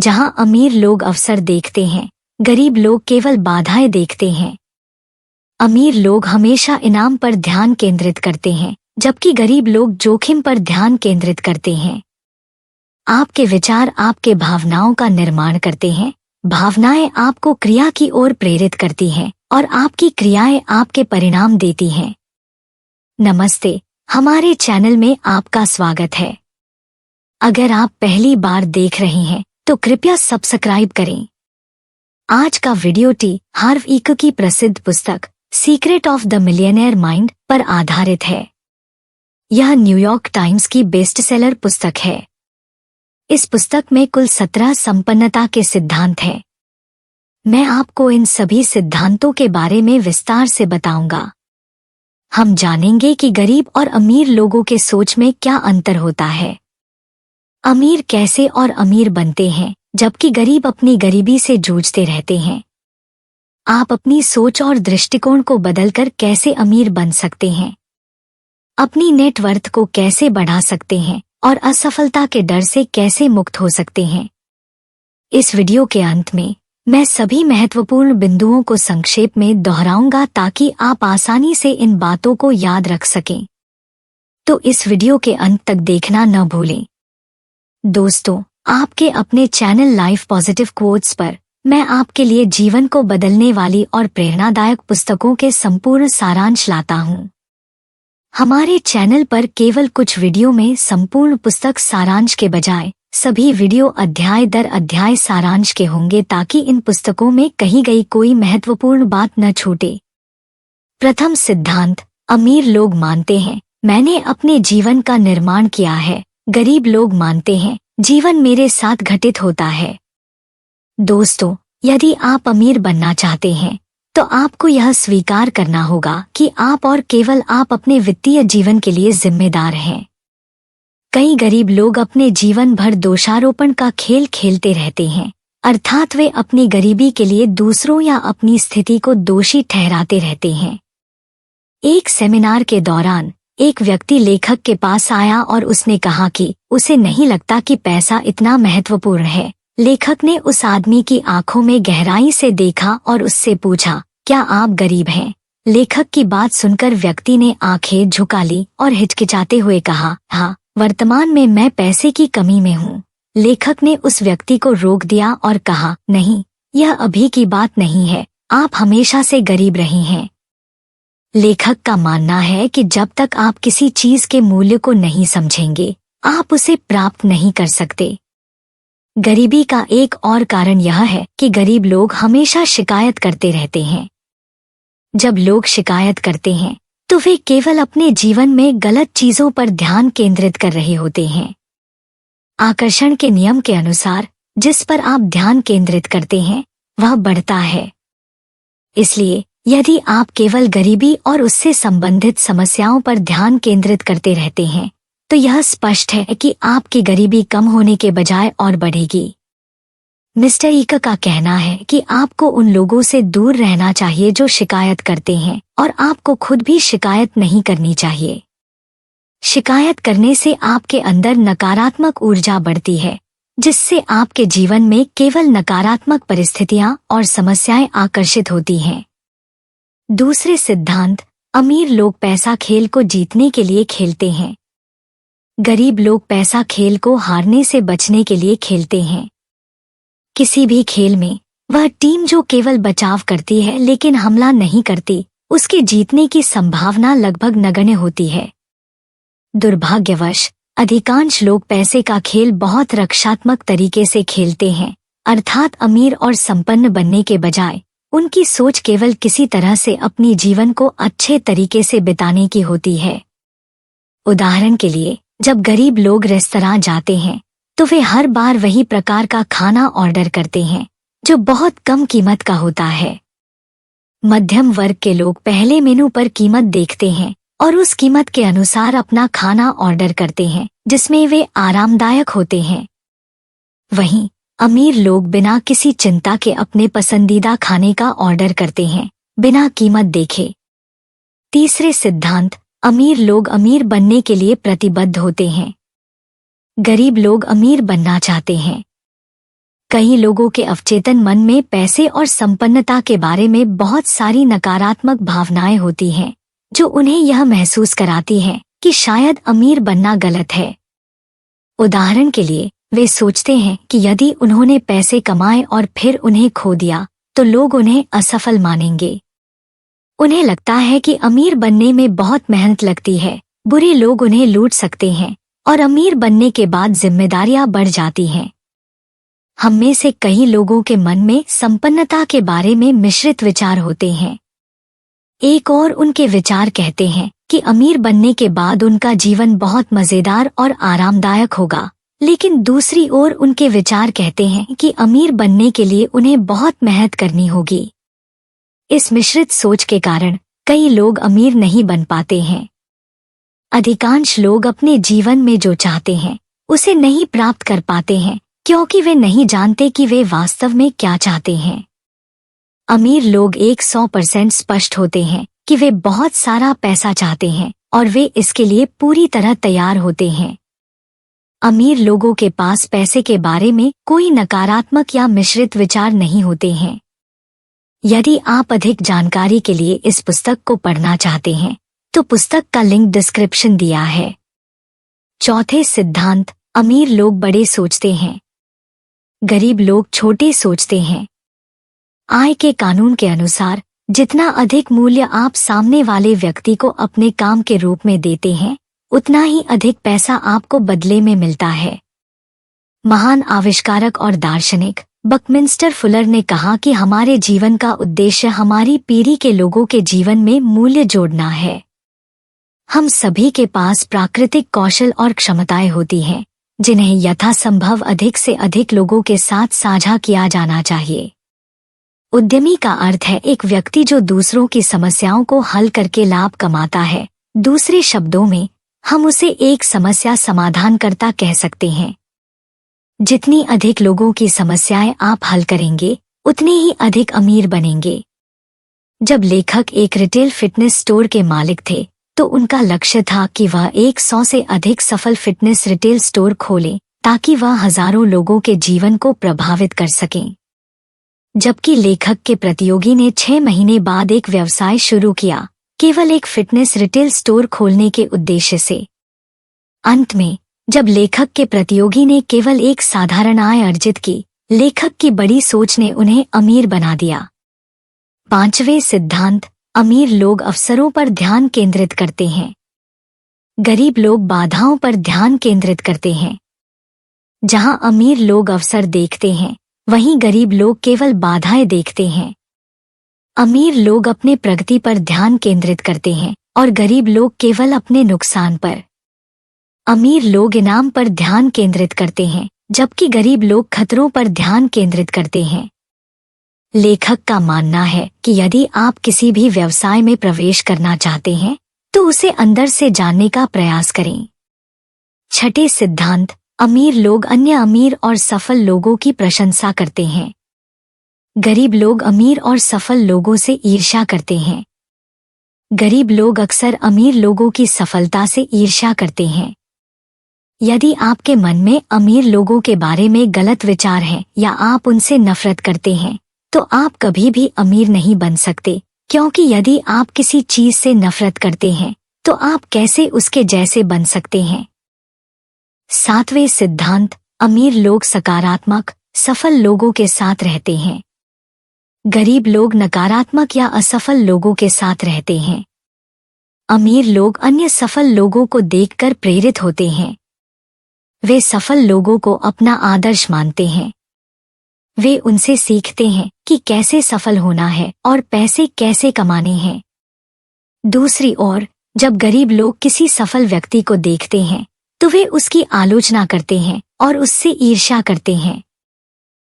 जहां अमीर लोग अवसर देखते हैं, गरीब लोग केवल बाधाएं देखते हैं। अमीर लोग हमेशा इनाम पर ध्यान केंद्रित करते हैं, जबकि गरीब लोग जोखिम पर ध्यान केंद्रित करते हैं। आपके विचार आपके भावनाओं का निर्माण करते हैं, भावनाएं आपको क्रिया की ओर प्रेरित करती हैं और आपकी क्रियाएं आपके परिणाम देती हैं। नमस्ते, हमारे चैनल में आपका स्वागत है। अगर आप पहली बार देख रहे हैं तो कृपया सब्सक्राइब करें। आज का वीडियो टी हार्व इक की प्रसिद्ध पुस्तक secret of the millionaire mind पर आधारित है। यह न्यूयॉर्क टाइम्स की बेस्टसेलर पुस्तक है। इस पुस्तक में कुल 17 संपन्नता के सिद्धांत हैं। मैं आपको इन सभी सिद्धांतों के बारे में विस्तार से बताऊंगा। हम जानेंगे कि गरीब और अमीर लोगों के सोच में क्या अंतर होता है। अमीर कैसे और अमीर बनते हैं, जबकि गरीब अपनी गरीबी से जूझते रहते हैं। आप अपनी सोच और दृष्टिकोण को बदलकर कैसे अमीर बन सकते हैं, अपनी नेटवर्थ को कैसे बढ़ा सकते हैं और असफलता के डर से कैसे मुक्त हो सकते हैं। इस वीडियो के अंत में मैं सभी महत्वपूर्ण बिंदुओं को संक्षेप में दोहराऊंगा ताकि आप आसानी से इन बातों को याद रख सकें। तो इस वीडियो के अंत तक देखना न भूलें। दोस्तों, आपके अपने चैनल लाइफ पॉजिटिव क्वोट्स पर मैं आपके लिए जीवन को बदलने वाली और प्रेरणादायक पुस्तकों के संपूर्ण सारांश लाता हूं। हमारे चैनल पर केवल कुछ वीडियो में संपूर्ण पुस्तक सारांश के बजाय सभी वीडियो अध्याय दर अध्याय सारांश के होंगे ताकि इन पुस्तकों में कही गई कोई महत्वपूर्ण बात न छूटे। प्रथम सिद्धांत, अमीर लोग मानते हैं मैंने अपने जीवन का निर्माण किया है, गरीब लोग मानते हैं जीवन मेरे साथ घटित होता है। दोस्तों, यदि आप अमीर बनना चाहते हैं तो आपको यह स्वीकार करना होगा कि आप और केवल आप अपने वित्तीय जीवन के लिए जिम्मेदार हैं। कई गरीब लोग अपने जीवन भर दोषारोपण का खेल खेलते रहते हैं, अर्थात वे अपनी गरीबी के लिए दूसरों या अपनी स्थिति को दोषी ठहराते रहते हैं। एक सेमिनार के दौरान एक व्यक्ति लेखक के पास आया और उसने कहा कि उसे नहीं लगता कि पैसा इतना महत्वपूर्ण है। लेखक ने उस आदमी की आंखों में गहराई से देखा और उससे पूछा, क्या आप गरीब हैं? लेखक की बात सुनकर व्यक्ति ने आंखें झुका ली और हिचकिचाते हुए कहा, हाँ, वर्तमान में मैं पैसे की कमी में हूँ। लेखक ने उस व्यक्ति को रोक दिया और कहा, नहीं, यह अभी की बात नहीं है, आप हमेशा से गरीब रही हैं। लेखक का मानना है कि जब तक आप किसी चीज के मूल्य को नहीं समझेंगे, आप उसे प्राप्त नहीं कर सकते। गरीबी का एक और कारण यह है कि गरीब लोग हमेशा शिकायत करते रहते हैं। जब लोग शिकायत करते हैं तो वे केवल अपने जीवन में गलत चीजों पर ध्यान केंद्रित कर रहे होते हैं। आकर्षण के नियम के अनुसार जिस पर आप ध्यान केंद्रित करते हैं वह बढ़ता है। इसलिए यदि आप केवल गरीबी और उससे संबंधित समस्याओं पर ध्यान केंद्रित करते रहते हैं तो यह स्पष्ट है कि आपकी गरीबी कम होने के बजाय और बढ़ेगी। मिस्टर इक का कहना है कि आपको उन लोगों से दूर रहना चाहिए जो शिकायत करते हैं और आपको खुद भी शिकायत नहीं करनी चाहिए। शिकायत करने से आपके अंदर नकारात्मक ऊर्जा बढ़ती है, जिससे आपके जीवन में केवल नकारात्मक परिस्थितियां और समस्याएं आकर्षित होती हैं। दूसरे सिद्धांत, अमीर लोग पैसा खेल को जीतने के लिए खेलते हैं, गरीब लोग पैसा खेल को हारने से बचने के लिए खेलते हैं। किसी भी खेल में वह टीम जो केवल बचाव करती है लेकिन हमला नहीं करती, उसके जीतने की संभावना लगभग नगण्य होती है। दुर्भाग्यवश अधिकांश लोग पैसे का खेल बहुत रक्षात्मक तरीके से खेलते हैं, अर्थात अमीर और संपन्न बनने के बजाय उनकी सोच केवल किसी तरह से अपनी जीवन को अच्छे तरीके से बिताने की होती है। उदाहरण के लिए, जब गरीब लोग रेस्तरां जाते हैं तो वे हर बार वही प्रकार का खाना ऑर्डर करते हैं जो बहुत कम कीमत का होता है। मध्यम वर्ग के लोग पहले मेनू पर कीमत देखते हैं और उस कीमत के अनुसार अपना खाना ऑर्डर करते हैं जिसमें वे आरामदायक होते हैं। वहीं अमीर लोग बिना किसी चिंता के अपने पसंदीदा खाने का ऑर्डर करते हैं, बिना कीमत देखे। तीसरे सिद्धांत, अमीर लोग अमीर बनने के लिए प्रतिबद्ध होते हैं, गरीब लोग अमीर बनना चाहते हैं। कई लोगों के अवचेतन मन में पैसे और संपन्नता के बारे में बहुत सारी नकारात्मक भावनाएं होती हैं, जो उन्हें यह महसूस कराती हैं कि शायद अमीर बनना गलत है। उदाहरण के लिए, वे सोचते हैं कि यदि उन्होंने पैसे कमाए और फिर उन्हें खो दिया तो लोग उन्हें असफल मानेंगे। उन्हें लगता है कि अमीर बनने में बहुत मेहनत लगती है, बुरे लोग उन्हें लूट सकते हैं और अमीर बनने के बाद जिम्मेदारियां बढ़ जाती हैं। हम में से कई लोगों के मन में संपन्नता के बारे में मिश्रित विचार होते हैं। एक और उनके विचार कहते हैं कि अमीर बनने के बाद उनका जीवन बहुत मजेदार और आरामदायक होगा, लेकिन दूसरी ओर उनके विचार कहते हैं कि अमीर बनने के लिए उन्हें बहुत मेहनत करनी होगी। इस मिश्रित सोच के कारण कई लोग अमीर नहीं बन पाते हैं। अधिकांश लोग अपने जीवन में जो चाहते हैं उसे नहीं प्राप्त कर पाते हैं, क्योंकि वे नहीं जानते कि वे वास्तव में क्या चाहते हैं। अमीर लोग 100% स्पष्ट होते हैं कि वे बहुत सारा पैसा चाहते हैं और वे इसके लिए पूरी तरह तैयार होते हैं। अमीर लोगों के पास पैसे के बारे में कोई नकारात्मक या मिश्रित विचार नहीं होते हैं। यदि आप अधिक जानकारी के लिए इस पुस्तक को पढ़ना चाहते हैं तो पुस्तक का लिंक डिस्क्रिप्शन दिया है। चौथे सिद्धांत, अमीर लोग बड़े सोचते हैं, गरीब लोग छोटे सोचते हैं। आय के कानून के अनुसार जितना अधिक मूल्य आप सामने वाले व्यक्ति को अपने काम के रूप में देते हैं, उतना ही अधिक पैसा आपको बदले में मिलता है। महान आविष्कारक और दार्शनिक बकमिंस्टर फुलर ने कहा कि हमारे जीवन का उद्देश्य हमारी पीढ़ी के लोगों के जीवन में मूल्य जोड़ना है। हम सभी के पास प्राकृतिक कौशल और क्षमताएं होती हैं, जिन्हें यथासंभव अधिक से अधिक लोगों के साथ साझा किया जाना चाहिए। उद्यमी का अर्थ है एक व्यक्ति जो दूसरों की समस्याओं को हल करके लाभ कमाता है। दूसरे शब्दों में, हम उसे एक समस्या समाधानकर्ता कह सकते हैं। जितनी अधिक लोगों की समस्याएं आप हल करेंगे, उतने ही अधिक अमीर बनेंगे। जब लेखक एक रिटेल फिटनेस स्टोर के मालिक थे, तो उनका लक्ष्य था कि वह 100 से अधिक सफल फिटनेस रिटेल स्टोर खोलें, ताकि वह हजारों लोगों के जीवन को प्रभावित कर सकें। जबकि लेखक के प्रतियोगी ने 6 महीने बाद एक व्यवसाय शुरू किया, केवल एक फिटनेस रिटेल स्टोर खोलने के उद्देश्य से। अंत में, जब लेखक के प्रतियोगी ने केवल एक साधारण आय अर्जित की, लेखक की बड़ी सोच ने उन्हें अमीर बना दिया। पांचवें सिद्धांत, अमीर लोग अवसरों पर ध्यान केंद्रित करते हैं, गरीब लोग बाधाओं पर ध्यान केंद्रित करते हैं। जहां अमीर लोग अवसर देखते हैं, वहीं गरीब लोग केवल बाधाएं देखते हैं। अमीर लोग अपने प्रगति पर ध्यान केंद्रित करते हैं और गरीब लोग केवल अपने नुकसान पर। अमीर लोग इनाम पर ध्यान केंद्रित करते हैं, जबकि गरीब लोग खतरों पर ध्यान केंद्रित करते हैं। लेखक का मानना है कि यदि आप किसी भी व्यवसाय में प्रवेश करना चाहते हैं, तो उसे अंदर से जानने का प्रयास करें। छठे सिद्धांत, अमीर लोग अन्य अमीर और सफल लोगों की प्रशंसा करते हैं, गरीब लोग अमीर और सफल लोगों से ईर्ष्या करते हैं। गरीब लोग अक्सर अमीर लोगों की सफलता से ईर्ष्या करते हैं। यदि आपके मन में अमीर लोगों के बारे में गलत विचार हैं या आप उनसे नफरत करते हैं, तो आप कभी भी अमीर नहीं बन सकते, क्योंकि यदि आप किसी चीज से नफरत करते हैं, तो आप कैसे उसके जैसे बन सकते हैं। सातवें सिद्धांत, अमीर लोग सकारात्मक, सफल लोगों के साथ रहते हैं, गरीब लोग नकारात्मक या असफल लोगों के साथ रहते हैं। अमीर लोग अन्य सफल लोगों को देखकर प्रेरित होते हैं। वे सफल लोगों को अपना आदर्श मानते हैं। वे उनसे सीखते हैं कि कैसे सफल होना है और पैसे कैसे कमाने हैं। दूसरी ओर, जब गरीब लोग किसी सफल व्यक्ति को देखते हैं, तो वे उसकी आलोचना करते हैं और उससे ईर्ष्या करते हैं।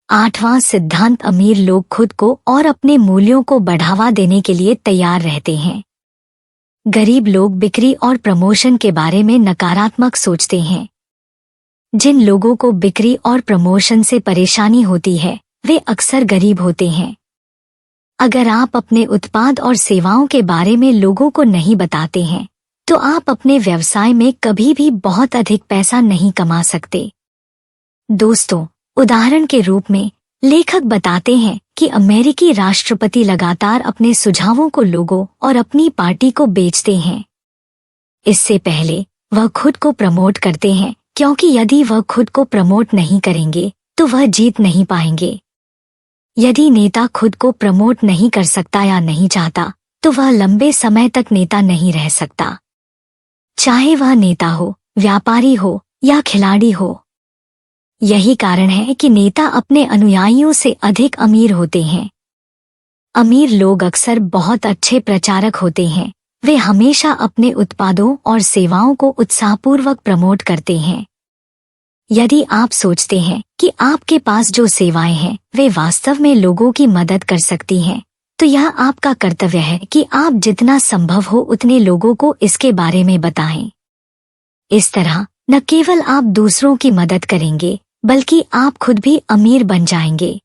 आठवां सिद्धांत, अमीर लोग खुद को और अपने मूल्यों को बढ़ावा देने के लिए तैयार रहते हैं, गरीब लोग बिक्री और प्रमोशन के बारे में नकारात्मक सोचते हैं। जिन लोगों को बिक्री और प्रमोशन से परेशानी होती है, वे अक्सर गरीब होते हैं। अगर आप अपने उत्पाद और सेवाओं के बारे में लोगों को नहीं बताते हैं, तो आप अपने व्यवसाय में कभी भी बहुत अधिक पैसा नहीं कमा सकते। दोस्तों, उदाहरण के रूप में लेखक बताते हैं कि अमेरिकी राष्ट्रपति लगातार अपने सुझावों को लोगों और अपनी पार्टी को बेचते हैं। इससे पहले वह खुद को प्रमोट करते हैं, क्योंकि यदि वह खुद को प्रमोट नहीं करेंगे तो वह जीत नहीं पाएंगे। यदि नेता खुद को प्रमोट नहीं कर सकता या नहीं चाहता तो वह लंबे समय तक नेता नहीं रह सकता, चाहे वह नेता हो, व्यापारी हो या खिलाड़ी हो। यही कारण है कि नेता अपने अनुयायियों से अधिक अमीर होते हैं। अमीर लोग अक्सर बहुत अच्छे प्रचारक होते हैं। वे हमेशा अपने उत्पादों और सेवाओं को उत्साहपूर्वक प्रमोट करते हैं। यदि आप सोचते हैं कि आपके पास जो सेवाएं हैं वे वास्तव में लोगों की मदद कर सकती हैं, तो यह आपका कर्तव्य है कि आप जितना संभव हो उतने लोगों को इसके बारे में बताएं। इस तरह न केवल आप दूसरों की मदद करेंगे बल्कि आप खुद भी अमीर बन जाएंगे।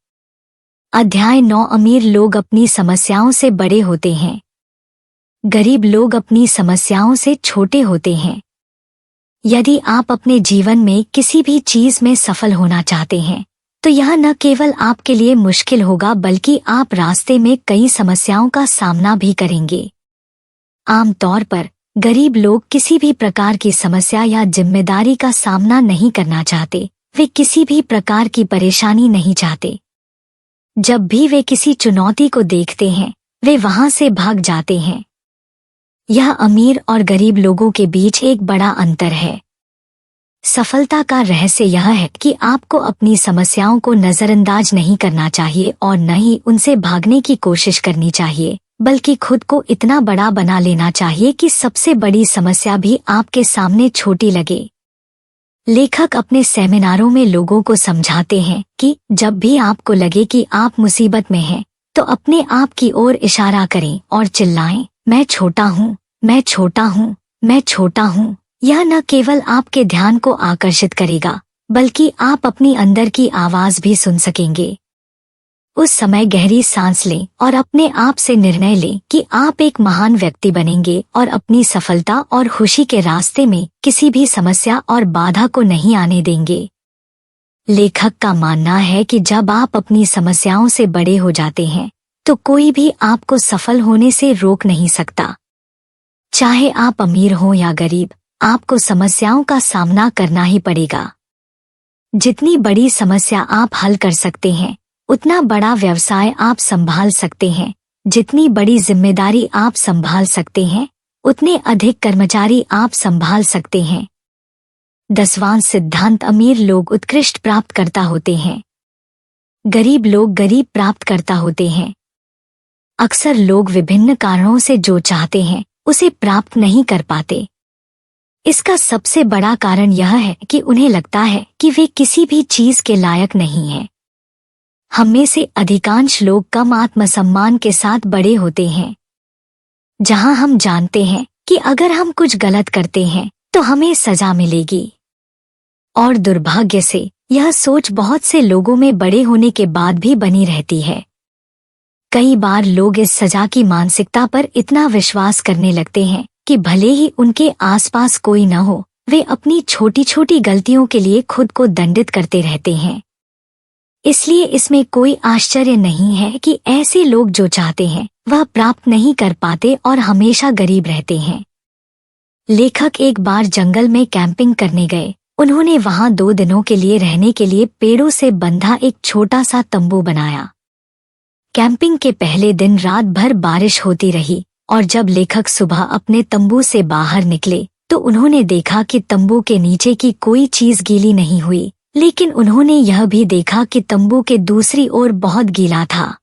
अध्याय 9। अमीर लोग अपनी समस्याओं से बड़े होते हैं, गरीब लोग अपनी समस्याओं से छोटे होते हैं। यदि आप अपने जीवन में किसी भी चीज में सफल होना चाहते हैं तो यह न केवल आपके लिए मुश्किल होगा बल्कि आप रास्ते में कई समस्याओं का सामना भी करेंगे। आमतौर पर गरीब लोग किसी भी प्रकार की समस्या या जिम्मेदारी का सामना नहीं करना चाहते। वे किसी भी प्रकार की परेशानी नहीं चाहते। जब भी वे किसी चुनौती को देखते हैं वे वहां से भाग जाते हैं। यह अमीर और गरीब लोगों के बीच एक बड़ा अंतर है। सफलता का रहस्य यह है कि आपको अपनी समस्याओं को नजरअंदाज नहीं करना चाहिए और न ही उनसे भागने की कोशिश करनी चाहिए, बल्कि खुद को इतना बड़ा बना लेना चाहिए कि सबसे बड़ी समस्या भी आपके सामने छोटी लगे। लेखक अपने सेमिनारों में लोगों को समझाते हैं कि जब भी आपको लगे कि आप मुसीबत में हैं, तो अपने आप की ओर इशारा करें और चिल्लाएं, मैं छोटा हूँ, मैं छोटा हूँ, मैं छोटा हूँ। यह न केवल आपके ध्यान को आकर्षित करेगा बल्कि आप अपनी अंदर की आवाज भी सुन सकेंगे। उस समय गहरी सांस लें और अपने आप से निर्णय लें कि आप एक महान व्यक्ति बनेंगे और अपनी सफलता और खुशी के रास्ते में किसी भी समस्या और बाधा को नहीं आने देंगे। लेखक का मानना है कि जब आप अपनी समस्याओं से बड़े हो जाते हैं तो कोई भी आपको सफल होने से रोक नहीं सकता। चाहे आप अमीर हो या गरीब, आपको समस्याओं का सामना करना ही पड़ेगा। जितनी बड़ी समस्या आप हल कर सकते हैं उतना बड़ा व्यवसाय आप संभाल सकते हैं। जितनी बड़ी जिम्मेदारी आप संभाल सकते हैं उतने अधिक कर्मचारी आप संभाल सकते हैं। 10वां सिद्धांत। अमीर लोग उत्कृष्ट प्राप्तकर्ता होते हैं, गरीब लोग गरीब प्राप्तकर्ता होते हैं। अक्सर लोग विभिन्न कारणों से जो चाहते हैं उसे प्राप्त नहीं कर पाते। इसका सबसे बड़ा कारण यह है कि उन्हें लगता है कि वे किसी भी चीज के लायक नहीं हैं। हम में से अधिकांश लोग कम आत्मसम्मान के साथ बड़े होते हैं, जहां हम जानते हैं कि अगर हम कुछ गलत करते हैं तो हमें सजा मिलेगी। और दुर्भाग्य से यह सोच बहुत से लोगों में बड़े होने के बाद भी बनी रहती है। कई बार लोग इस सजा की मानसिकता पर इतना विश्वास करने लगते हैं कि भले ही उनके आसपास कोई न हो, वे अपनी छोटी छोटी गलतियों के लिए खुद को दंडित करते रहते हैं। इसलिए इसमें कोई आश्चर्य नहीं है कि ऐसे लोग जो चाहते हैं वह प्राप्त नहीं कर पाते और हमेशा गरीब रहते हैं। लेखक एक बार जंगल में कैंपिंग करने गए। उन्होंने वहां 2 दिनों के लिए रहने के लिए पेड़ों से बंधा एक छोटा सा तंबू बनाया। कैंपिंग के पहले दिन रात भर बारिश होती रही और जब लेखक सुबह अपने तंबू से बाहर निकले तो उन्होंने देखा कि तंबू के नीचे की कोई चीज गीली नहीं हुई, लेकिन उन्होंने यह भी देखा कि तंबू के दूसरी ओर बहुत गीला था।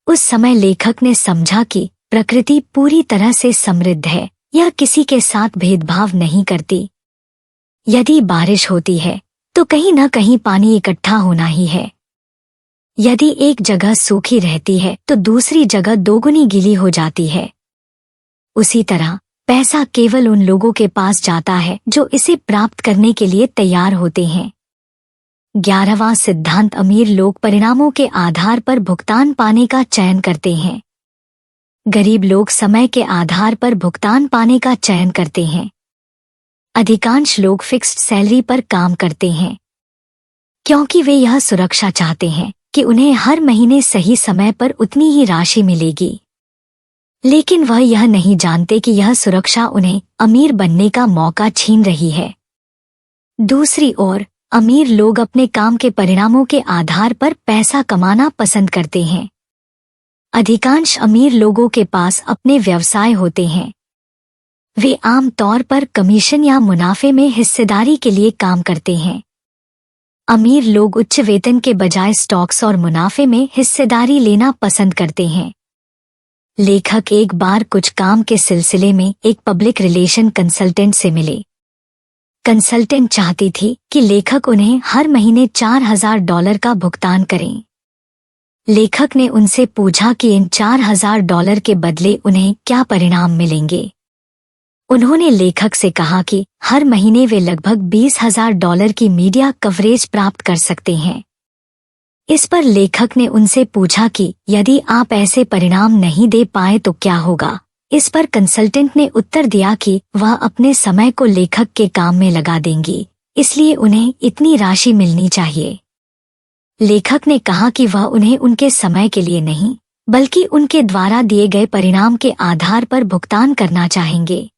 उस समय लेखक ने समझा कि प्रकृति पूरी तरह से समृद्ध है, यह किसी के साथ भेदभाव नहीं करती। यदि बारिश होती है तो कहीं न कहीं पानी इकट्ठा होना ही है। यदि एक जगह सूखी रहती है तो दूसरी जगह दोगुनी गीली हो जाती है। उसी तरह पैसा केवल उन लोगों के पास जाता है जो इसे प्राप्त करने के लिए तैयार होते हैं। 11वां सिद्धांत। अमीर लोग परिणामों के आधार पर भुगतान पाने का चयन करते हैं, गरीब लोग समय के आधार पर भुगतान पाने का चयन करते हैं। अधिकांश लोग फिक्स्ड सैलरी पर काम करते हैं, क्योंकि वे यह सुरक्षा चाहते हैं कि उन्हें हर महीने सही समय पर उतनी ही राशि मिलेगी। लेकिन वह यह नहीं जानते कि यह सुरक्षा उन्हें अमीर बनने का मौका छीन रही है। दूसरी ओर अमीर लोग अपने काम के परिणामों के आधार पर पैसा कमाना पसंद करते हैं। अधिकांश अमीर लोगों के पास अपने व्यवसाय होते हैं। वे आम तौर पर कमीशन या मुनाफे में हिस्सेदारी के लिए काम करते हैं। अमीर लोग उच्च वेतन के बजाय स्टॉक्स और मुनाफे में हिस्सेदारी लेना पसंद करते हैं। लेखक एक बार कुछ काम के सिलसिले में एक पब्लिक रिलेशन कंसल्टेंट से मिले। कंसल्टेंट चाहती थी कि लेखक उन्हें हर महीने $4000 का भुगतान करें। लेखक ने उनसे पूछा कि इन $4000 के बदले उन्हें क्या परिणाम मिलेंगे। उन्होंने लेखक से कहा कि हर महीने वे लगभग $20,000 की मीडिया कवरेज प्राप्त कर सकते हैं। इस पर लेखक ने उनसे पूछा कि यदि आप ऐसे परिणाम नहीं दे पाए तो क्या होगा। इस पर कंसल्टेंट ने उत्तर दिया कि वह अपने समय को लेखक के काम में लगा देंगी, इसलिए उन्हें इतनी राशि मिलनी चाहिए। लेखक ने कहा कि वह उन्हें उनके समय के लिए नहीं, बल्कि उनके द्वारा दिए गए परिणाम के आधार पर भुगतान करना चाहेंगे।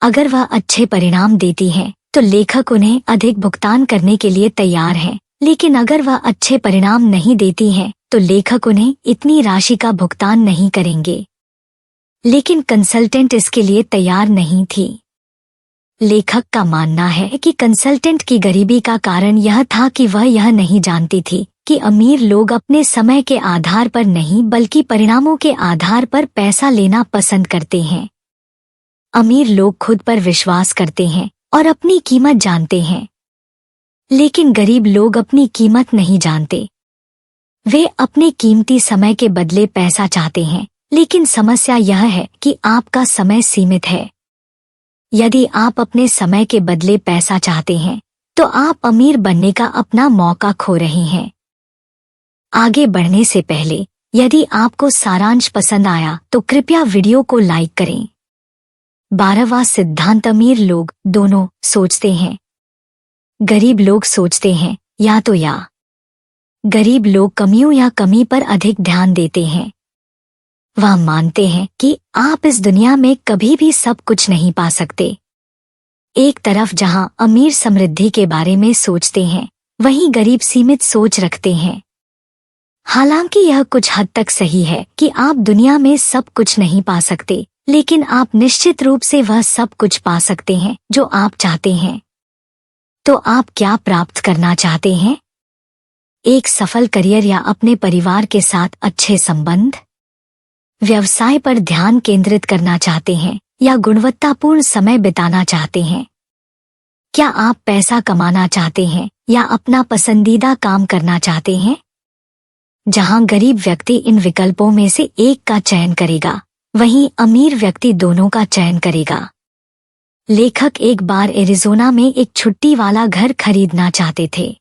अगर वह अच्छे परिणाम देती हैं, तो लेखक उन्हें अधिक भुगतान करने के लिए तैयार हैं, लेकिन अगर वह अच्छे परिणाम नहीं देती हैं, तो लेखक उन्हें इतनी राशि का भुगतान नहीं करेंगे। लेकिन कंसल्टेंट इसके लिए तैयार नहीं थी। लेखक का मानना है कि कंसल्टेंट की गरीबी का कारण यह था कि वह यह नहीं जानती थी कि अमीर लोग अपने समय के आधार पर नहीं बल्कि परिणामों के आधार पर पैसा लेना पसंद करते हैं। अमीर लोग खुद पर विश्वास करते हैं और अपनी कीमत जानते हैं, लेकिन गरीब लोग अपनी कीमत नहीं जानते। वे अपने कीमती समय के बदले पैसा चाहते हैं, लेकिन समस्या यह है कि आपका समय सीमित है। यदि आप अपने समय के बदले पैसा चाहते हैं, तो आप अमीर बनने का अपना मौका खो रहे हैं। आगे बढ़ने से पहले यदि आपको सारांश पसंद आया तो कृपया वीडियो को लाइक करें। 12वां सिद्धांत अमीर लोग दोनों सोचते हैं। गरीब लोग सोचते हैं या तो या। गरीब लोग कमियों या कमी पर अधिक ध्यान देते हैं। वह मानते हैं कि आप इस दुनिया में कभी भी सब कुछ नहीं पा सकते। एक तरफ जहां अमीर समृद्धि के बारे में सोचते हैं, वहीं गरीब सीमित सोच रखते हैं। हालांकि यह कुछ हद तक सही है कि आप दुनिया में सब कुछ नहीं पा सकते, लेकिन आप निश्चित रूप से वह सब कुछ पा सकते हैं जो आप चाहते हैं। तो आप क्या प्राप्त करना चाहते हैं? एक सफल करियर या अपने परिवार के साथ अच्छे संबंध? व्यवसाय पर ध्यान केंद्रित करना चाहते हैं या गुणवत्तापूर्ण समय बिताना चाहते हैं? क्या आप पैसा कमाना चाहते हैं या अपना पसंदीदा काम करना चाहते हैं? जहां गरीब व्यक्ति इन विकल्पों में से एक का चयन करेगा, वहीं अमीर व्यक्ति दोनों का चयन करेगा। लेखक एक बार एरिज़ोना में एक छुट्टी वाला घर खरीदना चाहते थे।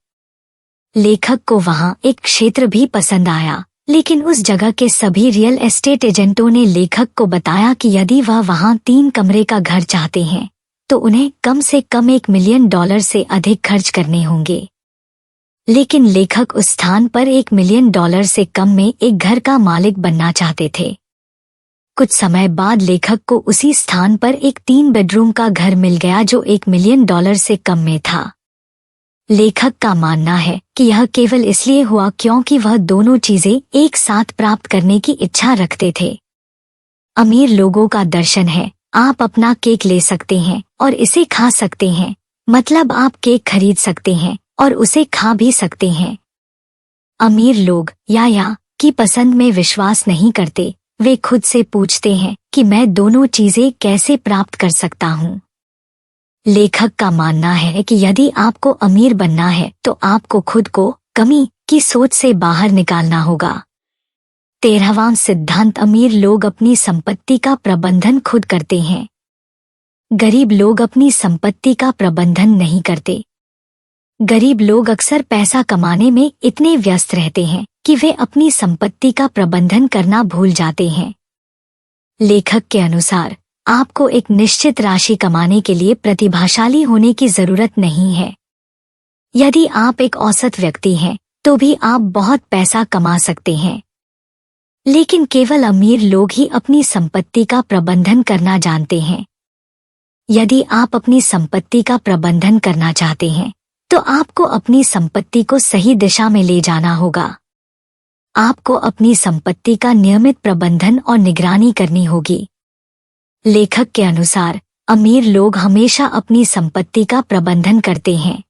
लेखक को वहां एक क्षेत्र भी पसंद आया, लेकिन उस जगह के सभी रियल एस्टेट एजेंटों ने लेखक को बताया कि यदि वह वहां 3 कमरे का घर चाहते हैं, तो उन्हें कम से कम $1 मिलियन से अधिक खर्च करने होंगे। लेकिन लेखक उस स्थान पर $1 मिलियन से कम में एक घर का मालिक बनना चाहते थे। कुछ समय बाद लेखक को उसी स्थान पर एक 3 बेडरूम का घर मिल गया जो $1 मिलियन से कम में था। लेखक का मानना है कि यह केवल इसलिए हुआ क्योंकि वह दोनों चीजें एक साथ प्राप्त करने की इच्छा रखते थे। अमीर लोगों का दर्शन है, आप अपना केक ले सकते हैं और इसे खा सकते हैं, मतलब आप केक खरीद सकते हैं और उसे खा भी सकते हैं। अमीर लोग या की पसंद में विश्वास नहीं करते। वे खुद से पूछते हैं कि मैं दोनों चीजें कैसे प्राप्त कर सकता हूँ। लेखक का मानना है कि यदि आपको अमीर बनना है तो आपको खुद को कमी की सोच से बाहर निकालना होगा। 13वां सिद्धांत अमीर लोग अपनी संपत्ति का प्रबंधन खुद करते हैं। गरीब लोग अपनी संपत्ति का प्रबंधन नहीं करते। गरीब लोग अक्सर पैसा कमाने में इतने व्यस्त रहते हैं कि वे अपनी संपत्ति का प्रबंधन करना भूल जाते हैं। लेखक के अनुसार आपको एक निश्चित राशि कमाने के लिए प्रतिभाशाली होने की जरूरत नहीं है। यदि आप एक औसत व्यक्ति हैं तो भी आप बहुत पैसा कमा सकते हैं। लेकिन केवल अमीर लोग ही अपनी संपत्ति का प्रबंधन करना जानते हैं। यदि आप अपनी संपत्ति का प्रबंधन करना चाहते हैं तो आपको अपनी संपत्ति को सही दिशा में ले जाना होगा। आपको अपनी संपत्ति का नियमित प्रबंधन और निगरानी करनी होगी। लेखक के अनुसार अमीर लोग हमेशा अपनी संपत्ति का प्रबंधन करते हैं।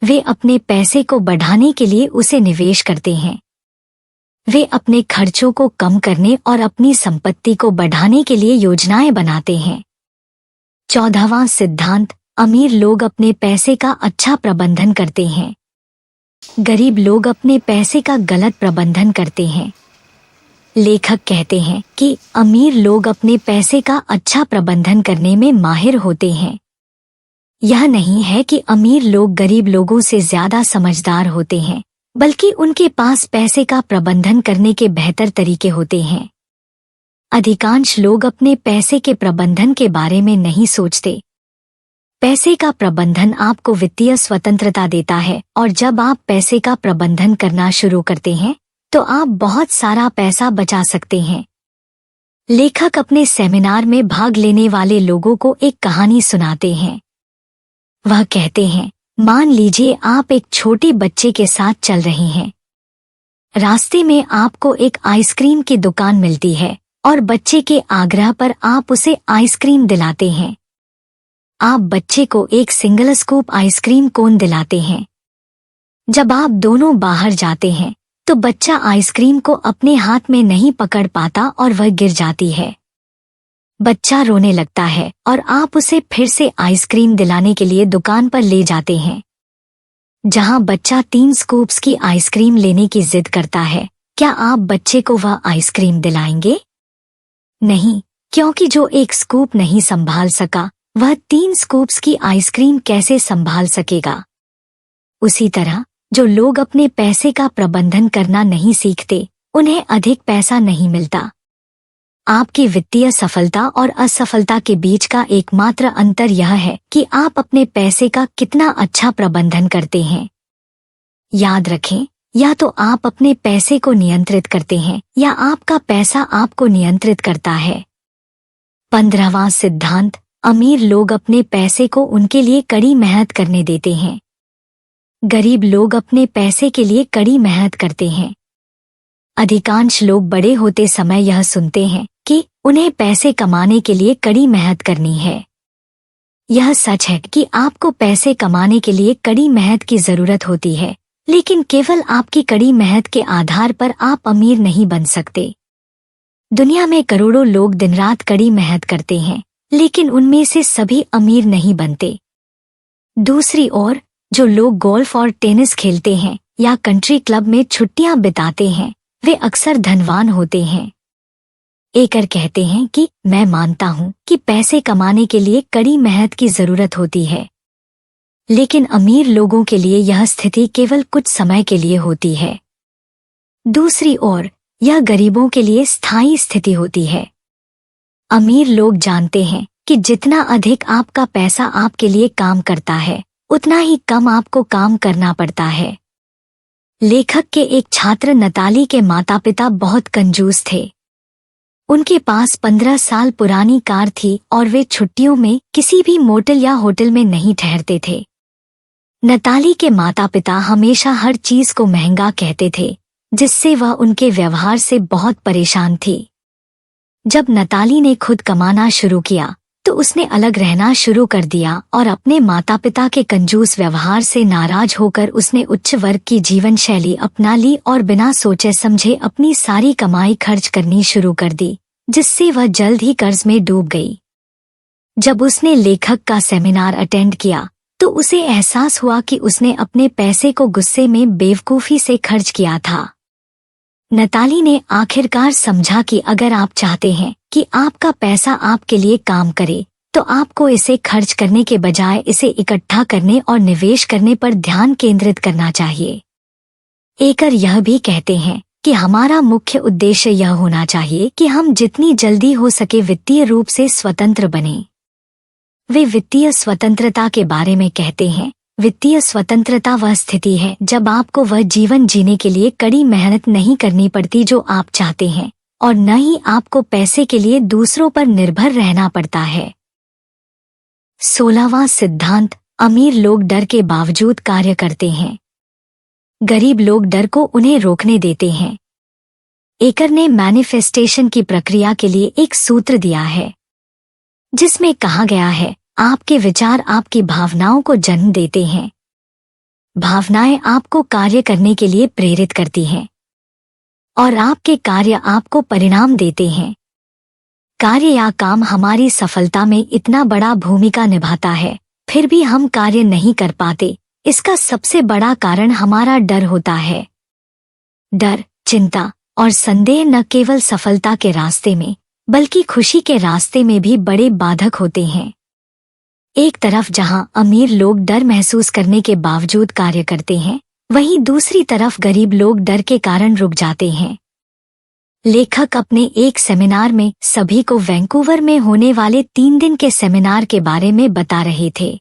वे अपने पैसे को बढ़ाने के लिए उसे निवेश करते हैं। वे अपने खर्चों को कम करने और अपनी संपत्ति को बढ़ाने के लिए योजनाएं बनाते हैं। 14वां सिद्धांत, अमीर लोग अपने पैसे का अच्छा प्रबंधन करते हैं। गरीब लोग अपने पैसे का गलत प्रबंधन करते हैं। लेखक कहते हैं कि अमीर लोग अपने पैसे का अच्छा प्रबंधन करने में माहिर होते हैं। यह नहीं है कि अमीर लोग गरीब लोगों से ज्यादा समझदार होते हैं, बल्कि उनके पास पैसे का प्रबंधन करने के बेहतर तरीके होते हैं। अधिकांश लोग अपने पैसे के प्रबंधन के बारे में नहीं सोचते। पैसे का प्रबंधन आपको वित्तीय स्वतंत्रता देता है और जब आप पैसे का प्रबंधन करना शुरू करते हैं तो आप बहुत सारा पैसा बचा सकते हैं। लेखक अपने सेमिनार में भाग लेने वाले लोगों को एक कहानी सुनाते हैं। वह कहते हैं, मान लीजिए आप एक छोटे बच्चे के साथ चल रही हैं। रास्ते में आपको एक आइसक्रीम की दुकान मिलती है और बच्चे के आग्रह पर आप उसे आइसक्रीम दिलाते हैं। आप बच्चे को एक सिंगल स्कूप आइसक्रीम कोन दिलाते हैं। जब आप दोनों बाहर जाते हैं तो बच्चा आइसक्रीम को अपने हाथ में नहीं पकड़ पाता और वह गिर जाती है। बच्चा रोने लगता है और आप उसे फिर से आइसक्रीम दिलाने के लिए दुकान पर ले जाते हैं। जहां बच्चा 3 स्कूप्स की आइसक्रीम लेने की जिद करता है, क्या आप बच्चे को वह आइसक्रीम दिलाएंगे? नहीं, क्योंकि जो एक स्कूप नहीं संभाल सका वह 3 स्कूप्स की आइसक्रीम कैसे संभाल सकेगा। उसी तरह जो लोग अपने पैसे का प्रबंधन करना नहीं सीखते उन्हें अधिक पैसा नहीं मिलता। आपकी वित्तीय सफलता और असफलता के बीच का एकमात्र अंतर यह है कि आप अपने पैसे का कितना अच्छा प्रबंधन करते हैं। याद रखें, या तो आप अपने पैसे को नियंत्रित करते हैं या आपका पैसा आपको नियंत्रित करता है। 15वां सिद्धांत, अमीर लोग अपने पैसे को उनके लिए कड़ी मेहनत करने देते हैं। गरीब लोग अपने पैसे के लिए कड़ी मेहनत करते हैं। अधिकांश लोग बड़े होते समय यह सुनते हैं कि उन्हें पैसे कमाने के लिए कड़ी मेहनत करनी है। यह सच है कि आपको पैसे कमाने के लिए कड़ी मेहनत की जरूरत होती है, लेकिन केवल आपकी कड़ी मेहनत के आधार पर आप अमीर नहीं बन सकते। दुनिया में करोड़ों लोग दिन रात कड़ी मेहनत करते हैं, लेकिन उनमें से सभी अमीर नहीं बनते। दूसरी ओर, जो लोग गोल्फ और टेनिस खेलते हैं या कंट्री क्लब में छुट्टियां बिताते हैं, वे अक्सर धनवान होते हैं। एकर कहते हैं कि मैं मानता हूं कि पैसे कमाने के लिए कड़ी मेहनत की जरूरत होती है, लेकिन अमीर लोगों के लिए यह स्थिति केवल कुछ समय के लिए होती है। दूसरी ओर, यह गरीबों के लिए स्थायी स्थिति होती है। अमीर लोग जानते हैं कि जितना अधिक आपका पैसा आपके लिए काम करता है, उतना ही कम आपको काम करना पड़ता है। लेखक के एक छात्र नताली के माता पिता बहुत कंजूस थे। उनके पास 15 साल पुरानी कार थी और वे छुट्टियों में किसी भी मोटल या होटल में नहीं ठहरते थे। नताली के माता पिता हमेशा हर चीज को महंगा कहते थे, जिससे वह उनके व्यवहार से बहुत परेशान थी। जब नताली ने खुद कमाना शुरू किया तो उसने अलग रहना शुरू कर दिया और अपने माता पिता के कंजूस व्यवहार से नाराज होकर उसने उच्च वर्ग की जीवन शैली अपना ली और बिना सोचे समझे अपनी सारी कमाई खर्च करनी शुरू कर दी, जिससे वह जल्द ही कर्ज में डूब गई। जब उसने लेखक का सेमिनार अटेंड किया तो उसे एहसास हुआ कि उसने अपने पैसे को गुस्से में बेवकूफी से खर्च किया था। नताली ने आखिरकार समझा कि अगर आप चाहते हैं कि आपका पैसा आपके लिए काम करे, तो आपको इसे खर्च करने के बजाय इसे इकट्ठा करने और निवेश करने पर ध्यान केंद्रित करना चाहिए। एकर यह भी कहते हैं कि हमारा मुख्य उद्देश्य यह होना चाहिए कि हम जितनी जल्दी हो सके वित्तीय रूप से स्वतंत्र बनें। वे वित्तीय स्वतंत्रता के बारे में कहते हैं, वित्तीय स्वतंत्रता वह स्थिति है जब आपको वह जीवन जीने के लिए कड़ी मेहनत नहीं करनी पड़ती जो आप चाहते हैं, और न ही आपको पैसे के लिए दूसरों पर निर्भर रहना पड़ता है। 16वां सिद्धांत, अमीर लोग डर के बावजूद कार्य करते हैं, गरीब लोग डर को उन्हें रोकने देते हैं। एकर ने मैनिफेस्टेशन की प्रक्रिया के लिए एक सूत्र दिया है, जिसमें कहा गया है, आपके विचार आपकी भावनाओं को जन्म देते हैं। भावनाएं आपको कार्य करने के लिए प्रेरित करती हैं, और आपके कार्य आपको परिणाम देते हैं। कार्य या काम हमारी सफलता में इतना बड़ा भूमिका निभाता है, फिर भी हम कार्य नहीं कर पाते। इसका सबसे बड़ा कारण हमारा डर होता है। डर, चिंता और संदेह न केवल सफलता के रास्ते में, बल्कि खुशी के रास्ते में भी बड़े बाधक होते हैं। एक तरफ जहां अमीर लोग डर महसूस करने के बावजूद कार्य करते हैं, वहीं दूसरी तरफ गरीब लोग डर के कारण रुक जाते हैं। लेखक अपने एक सेमिनार में सभी को वैंकूवर में होने वाले 3 दिन के सेमिनार के बारे में बता रहे थे।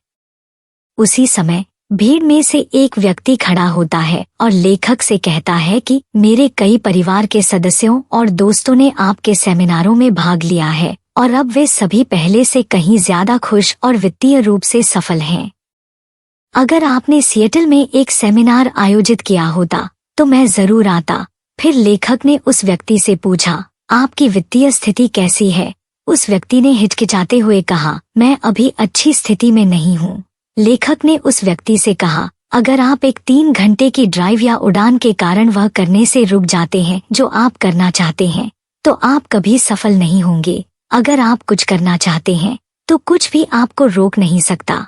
उसी समय भीड़ में से एक व्यक्ति खड़ा होता है और लेखक से कहता है कि मेरे कई परिवार के सदस्यों और दोस्तों ने आपके सेमिनारों में भाग लिया है और अब वे सभी पहले से कहीं ज्यादा खुश और वित्तीय रूप से सफल हैं। अगर आपने सिएटल में एक सेमिनार आयोजित किया होता तो मैं जरूर आता। फिर लेखक ने उस व्यक्ति से पूछा, आपकी वित्तीय स्थिति कैसी है? उस व्यक्ति ने हिचकिचाते हुए कहा, मैं अभी अच्छी स्थिति में नहीं हूँ। लेखक ने उस व्यक्ति से कहा, अगर आप एक 3 घंटे की ड्राइव या उड़ान के कारण वह करने से रुक जाते हैं जो आप करना चाहते हैं, तो आप कभी सफल नहीं होंगे। अगर आप कुछ करना चाहते हैं तो कुछ भी आपको रोक नहीं सकता।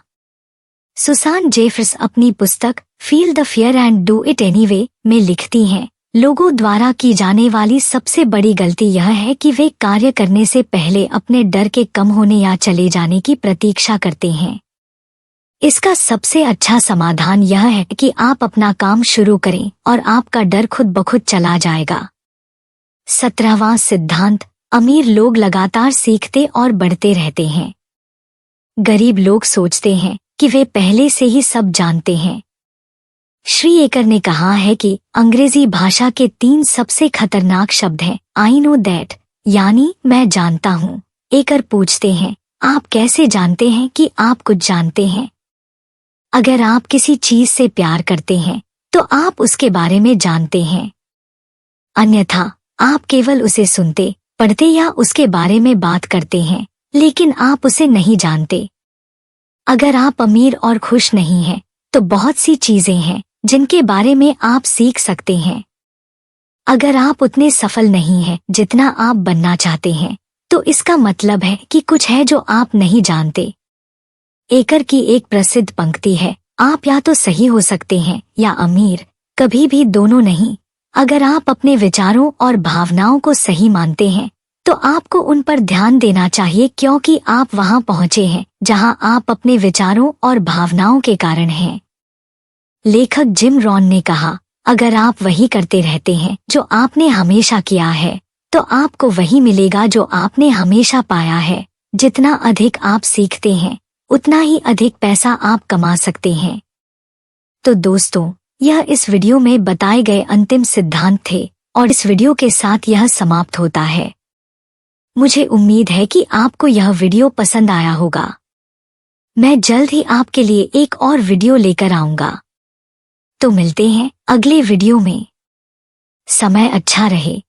सुसान जेफर्स अपनी पुस्तक feel the fear and do it anyway में लिखती हैं, लोगों द्वारा की जाने वाली सबसे बड़ी गलती यह है कि वे कार्य करने से पहले अपने डर के कम होने या चले जाने की प्रतीक्षा करते हैं। इसका सबसे अच्छा समाधान यह है कि आप अपना काम शुरू करें और आपका डर खुद ब खुद चला जाएगा। 17वां सिद्धांत, अमीर लोग लगातार सीखते और बढ़ते रहते हैं, गरीब लोग सोचते हैं कि वे पहले से ही सब जानते हैं। श्री एकर ने कहा है कि अंग्रेजी भाषा के 3 सबसे खतरनाक शब्द हैं, आई नो दैट, यानी मैं जानता हूँ। एकर पूछते हैं, आप कैसे जानते हैं कि आप कुछ जानते हैं? अगर आप किसी चीज से प्यार करते हैं तो आप उसके बारे में जानते हैं, अन्यथा आप केवल उसे सुनते, पढ़ते या उसके बारे में बात करते हैं, लेकिन आप उसे नहीं जानते। अगर आप अमीर और खुश नहीं हैं, तो बहुत सी चीजें हैं जिनके बारे में आप सीख सकते हैं। अगर आप उतने सफल नहीं हैं जितना आप बनना चाहते हैं, तो इसका मतलब है कि कुछ है जो आप नहीं जानते। एकर की एक प्रसिद्ध पंक्ति है, आप या तो सही हो सकते हैं या अमीर, कभी भी दोनों नहीं। अगर आप अपने विचारों और भावनाओं को सही मानते हैं तो आपको उन पर ध्यान देना चाहिए, क्योंकि आप वहां पहुंचे हैं जहां आप अपने विचारों और भावनाओं के कारण हैं। लेखक जिम रॉन ने कहा, अगर आप वही करते रहते हैं जो आपने हमेशा किया है, तो आपको वही मिलेगा जो आपने हमेशा पाया है। जितना अधिक आप सीखते हैं, उतना ही अधिक पैसा आप कमा सकते हैं। तो दोस्तों, यह इस वीडियो में बताए गए अंतिम सिद्धांत थे और इस वीडियो के साथ यह समाप्त होता है। मुझे उम्मीद है कि आपको यह वीडियो पसंद आया होगा। मैं जल्द ही आपके लिए एक और वीडियो लेकर आऊंगा। तो मिलते हैं अगले वीडियो में। समय अच्छा रहे।